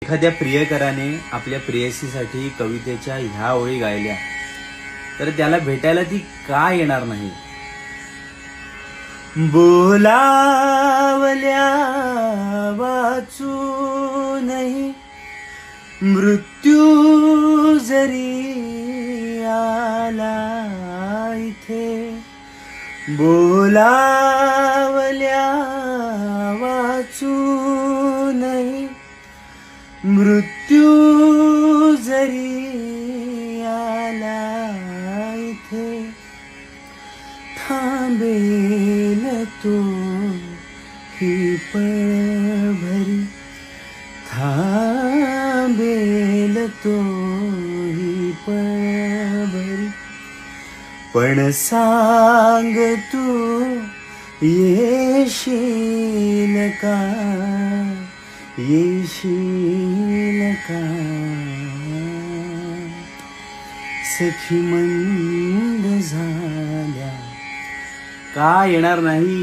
एखाद्या प्रियकराने आपल्या प्रेयसीसाठी कवितेच्या ह्या ओळी गायल्या तर त्याला भेटायला ती का येणार नाही? बोलावल्या वाचूनही मृत्यू जरी आला इथे, बोलावल्या वाचूनही मृत्यू जरी आला इथे, थांबेल तो ही पळभरी, थांबेल तो ही पळभरी, पण सांग तू येशील का, येशील का? सखी मंद झाल्या का येणार नाही?